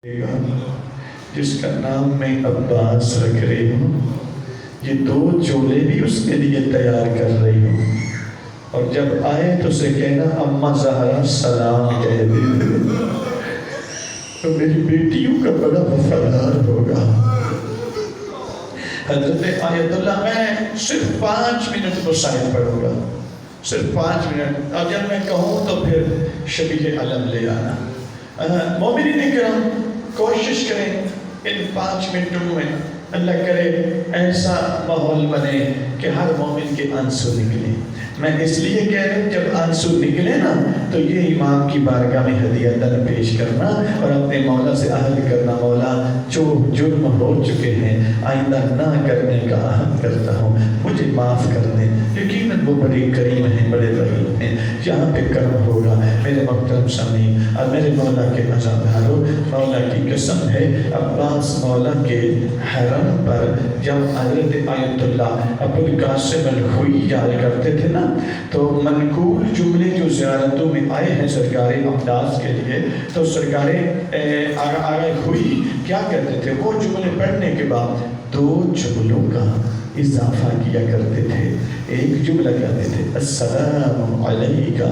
جس کا نام میں عباس رکھ رہی ہوں، یہ 2 چولے بھی اس کے لیے تیار کر رہی ہوں، اور جب آئے تو اسے کہنا اماں زہرا سلام کہہ دے، تو میری بیٹیوں کا بڑا وفادار ہوگا۔ حضرت آیت اللہ میں صرف 5 منٹ مسائل پڑھوں گا، صرف 5 منٹ، اور جب میں کہوں تو پھر شبیہ علم لے آنا۔ مومنین کرام کوشش کریں ان 5 منٹوں میں اللہ کرے ایسا ماحول بنے کہ ہر مومن کے آنسو نکلیں۔ میں اس لیے کہہ رہا ہوں جب آنسو نکلے نا تو یہ امام کی بارگاہ میں ہدیۃً پیش کرنا اور اپنے مولا سے عہد کرنا، مولا جو جرم ہو چکے ہیں آئندہ نہ کرنے کا عہد کرتا ہوں، مجھے معاف کر دیں۔ یقیناً وہ بڑے کریم ہیں، بڑے رحیم ہیں، یہاں پہ کرم ہوگا۔ میرے محترم سامعین اور میرے مولا کے عزادارو، مولا کی قسم ہے عباس مولا کے حرم پر جب حضرت آیت اللہ ابو القاسم الخوئی یاد کرتے تھے نا، تو منقول جملے جو زیارتوں میں آئے ہیں سرکار امداز کے لیے، تو سرکار آغا خوئی کیا کہتے تھے؟ وہ جملے پڑھنے کے بعد 2 جملوں کا اضافہ کیا کرتے تھے۔ ایک جملہ کہتے تھے السلام علیکہ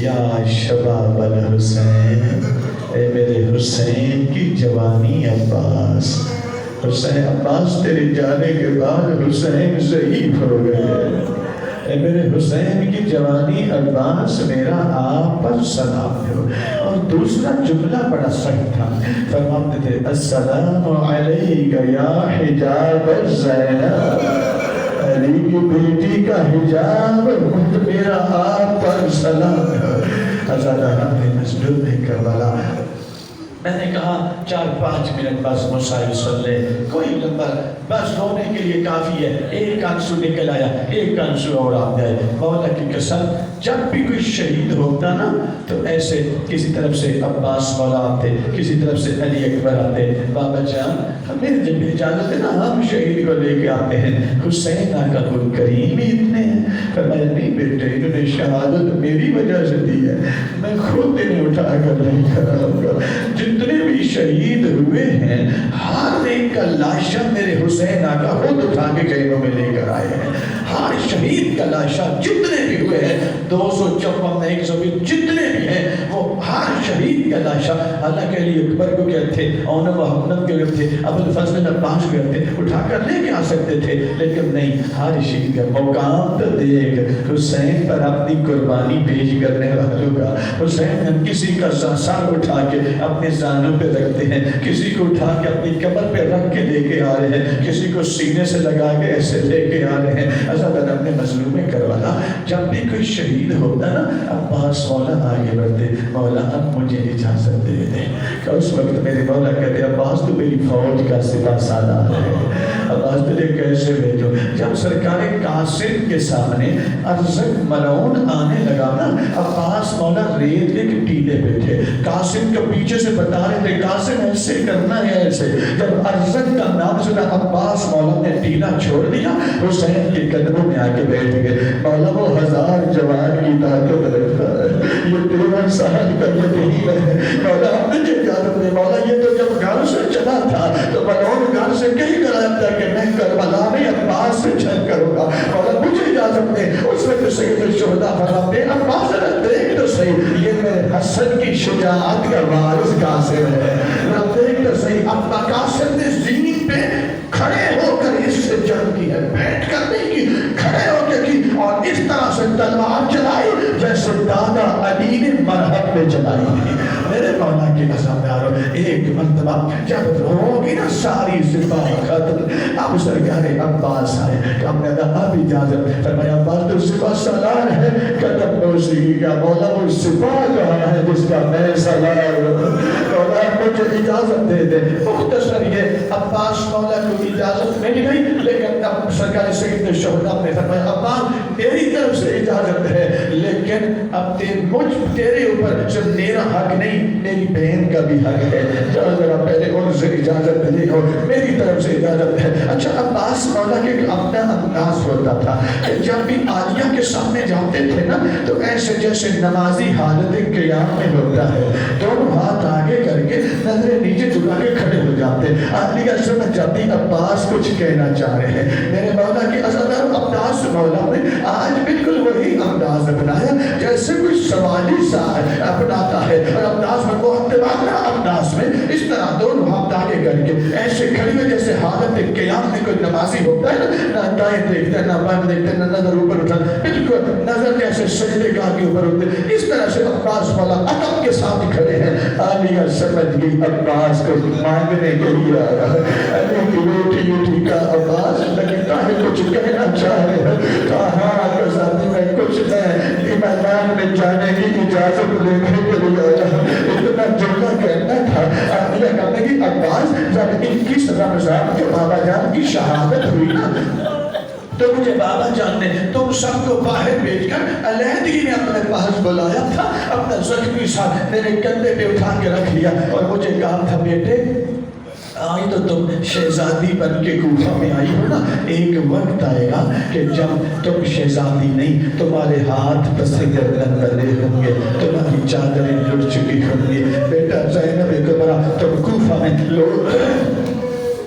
یا شباب الحسین، اے میرے حسین کی جوانی عباس، حسین عباس تیرے جانے کے بعد حسین ضعیف ہو گئے، اے میرے حسین کی جوانی عباس میرا آپ پر سلام ہو۔ اور دوسرا جملہ بڑا سخت تھا، فرماتے تھے السلام علیکہ یا حجاب زینب، علی کی بیٹی کا حجاب میرا آپ پر سلام ہو۔ عزاداران مظلوم کربلا، میں نے کہا 4-5 منٹ بس مسائل سن لے، کوئی نمبر بس رونے کے لیے کافی ہے۔ ایک آنسو نکل آیا، ایک آنسو اور آ جائے۔ مولا کی قسم جب بھی کوئی شہید ہوتا نا تو ایسے کسی طرف سے عباس مولا آتے، کسی طرف سے علی اکبر آتے، بابا جان ہمیں جب اجازت ہے نا ہم شہید کو لے کے آتے ہیں، حسین آقا کو کریم ہی اتنے ہیں۔ فرمایا نہیں بیٹے، انہوں نے شہادت میری وجہ سے دی ہے، میں خود انہیں اٹھا کر نہیں کراؤں گا۔ جتنے بھی شہید ہوئے ہیں ہر ایک کا لاشا میرے حسین آقا خود اٹھا کے قیموں میں لے کر آئے ہیں۔ ہر شہید کا لاشا جتنے بھی ہوئے ہیں 254 میں 120 جتنے بھی ہیں، وہ ہر شہید کا لاشا اللہ کے علی اکبر کو کہتے تھے، اونم محمد کے کہتے تھے، ابو الفضل عباس کو کہتے تھے، اٹھا کر لے کے آ سکتے تھے، لیکن نہیں، ہر شہید کا مقام تو دیکھ حسین پر اپنی قربانی پیش کرنے والوں کا۔ حسین ہم کسی کا سر اٹھا کے اپنے زانوں پہ رکھتے ہیں، کسی کو اٹھا کے اپنی کمر پہ رکھ کے لے کے آ رہے ہیں، کسی کو سینے سے لگا کے ایسے لے کے آ رہے ہیں۔ عزادار اپنے مظلوم کربلا جب بھی کوئی شہید ہوتا نا عباس مولا آگے بڑھتے، مولا اب مجھے اجازت دے دے۔ کہ اس وقت میرے مولا کہتے عباس تو میری فوج کا سپہ سالار ہے، عباس تجھے کیسے بھیجو؟ جب سرکار قاسم کے سامنے ارزق ملعون آنے لگا نا، عباس مولا ریت کے ٹیلے پہ تھے، قاسم کے پیچھے سے بتا رہے تھے قاسم ایسے کرنا ہے ایسے۔ جب ارزق کا نام سنا عباس مولا نے ٹیلا چھوڑ دیا، حسین کے قدموں میں آ کے بیٹھ گئے۔ مولا وہ 1000 جوان کی طاقت رکھتا ہے، یہ 13 سال کا یتیم ہے، مولا مجھے اجازت دے۔ مولا یہ تو جب گھر سے چلا تھا تو ملعون گھر سے کہیں کرایا تھا کہ میں کربلا میں عباس سے جنگ کروں گا، مولا مجھے اجازت دے۔ اس وقت سید الشہداء فرماتے ہیں عباس دیکھ تو صحیح، یہ میرے حسن کی شجاعت کا وارث قاسم ہے، دیکھ تو صحیح ابا قاسم نے زمین پہ کھڑے ہو کر اس سے جنگ کی ہے، بیٹھ کر نہیں کی، کھڑے ہو کے کی، اور اس طرح سے تلوار چلائی جیسے دادا علی نے مرحب میں چلائی تھی۔ میرے مولا کی قسم یارو، ایک مرتبہ جب ہوگی نا ساری سپاہ ختم، اب سرکار عباس آئے، ہم نے کہا اب اجازت، فرمایا عباس تو سپاہ سالار ہے، قدم نوشی کا مولا وہ سپاہ کہاں ہے جس کا میں سالار ہوں؟ مولا مجھے اجازت دے دے۔ مختصر یہ عباس مولا کو اجازت مل گئی، لیکن اب سرکار سید الشہداء نے فرمایا عباس میری طرف سے اجازت ہے، لیکن اب تیرے اوپر صرف میرا حق نہیں، میری بہن کا بھی حق ہے، ذرا پہلے ان سے اجازت نہیں ہو، میری طرف سے اجازت ہے۔ اچھا عباس مولا کے اپنا انداز ہوتا تھا کہ جب بھی عالیہ کے سامنے جاتے تھے نا تو ایسے جیسے نمازی حالت قیام میں ہوتا ہے، دونوں ہاتھ آگے کر کے نظریں نیچے جھکا کے کھڑے ہو جاتے۔ عالیہ سمجھ جاتی عباس کچھ کہنا چاہ رہے ہیں۔ میرے مولا کی عزت عباس مولا نے آج بالکل وہی انداز اپنایا جیسے کوئی سوالی سا اپناتا ہے، اور انداز میں محتمانہ انداز میں اس طرح دونوں ہاتھ آگے کر کے ایسے کھڑی ہوئے جیسے حالت قیام میں کوئی نمازی ہوتا ہے نا، نہ دائیں دیکھتے نہ بائیں دیکھتے نہ نظر اوپر اٹھا، بالکل نظر جیسے سجدے گاہ کے اوپر ہوتے، اس طرح سے عباس والا ادب کے ساتھ کھڑے ہیں۔ عالیہ سمجھ گئی عباس کو مانگنے کے لیے آ رہا ہے۔ علی کی بیٹی اٹھی کا عباس لگتا ہے کچھ کہنا چاہ رہے ہیں، کہا کسانی میں کچھ نہیں، میدان میں جانے کی اجازت لینے کے لیے آیا ہوں۔ اتنا جملہ کہنا تھا۔ عالیہ کہنے کی عباس جب 21 رمضان کے بابا جان کی شہادت ہوئی نا تو مجھے بابا جان نے تم سب کو باہر بھیج کر علیحدگی میں اپنے پاس بلایا تھا، اپنا زخمی ساتھ میرے کندھے پہ اٹھا کے رکھ لیا اور مجھے کہا تھا بیٹے آئی تو تم شہزادی بن کے کوفہ میں آئی ہو نا، ایک وقت آئے گا کہ جب تم شہزادی نہیں، تمہارے ہاتھ پسے گردن بندھے ہوں گے، تمہاری چادریں لٹ چکی ہوں گی، بیٹا زینب کبرا تم کوفہ میں لوگ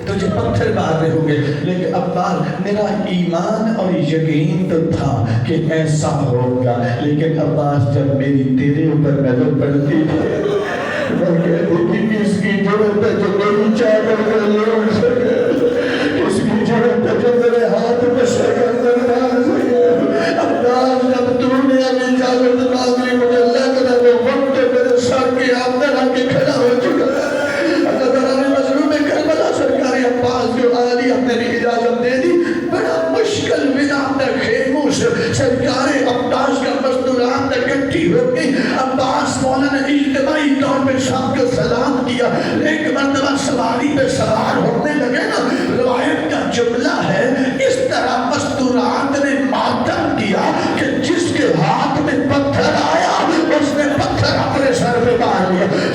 تجھے پتھر مار رہے ہوں گے، لیکن عباس میرا ایمان اور یقین تو تھا کہ ایسا ہوگا، لیکن عباس جب میری تیرے اوپر نظر پڑتی ہے میں کہتی کہ کس کی ضرورت ہے جو میری چادر میں لوٹ سکے، کس کی ضرورت ہے جو میرے ہاتھ میں سکندر مار سکے۔ عباس جب تو نے ابھی اجازت مانگی مجھے لگ رہا وہ وقت میرے سر کے اندر آ کے کھڑا ہو چکا ہے۔ عباس جو عالیہ نے بھی اجازت دے دی، بڑا مشکل بنا اندر خیموں سے سرکار عباس کا مزدوران اکٹھی ہو گئی۔ عباس مولا نے اجتماعی طور پہ شام کو سلام کیا، ایک مرتبہ سواری پہ سوار ہونے لگے نا، روایت کا جملہ ہے اس طرح مزدوران نے ماتم کیا کہ جس کے ہاتھ میں پتھر آیا اس نے پتھر اپنے سر پہ مار لیا۔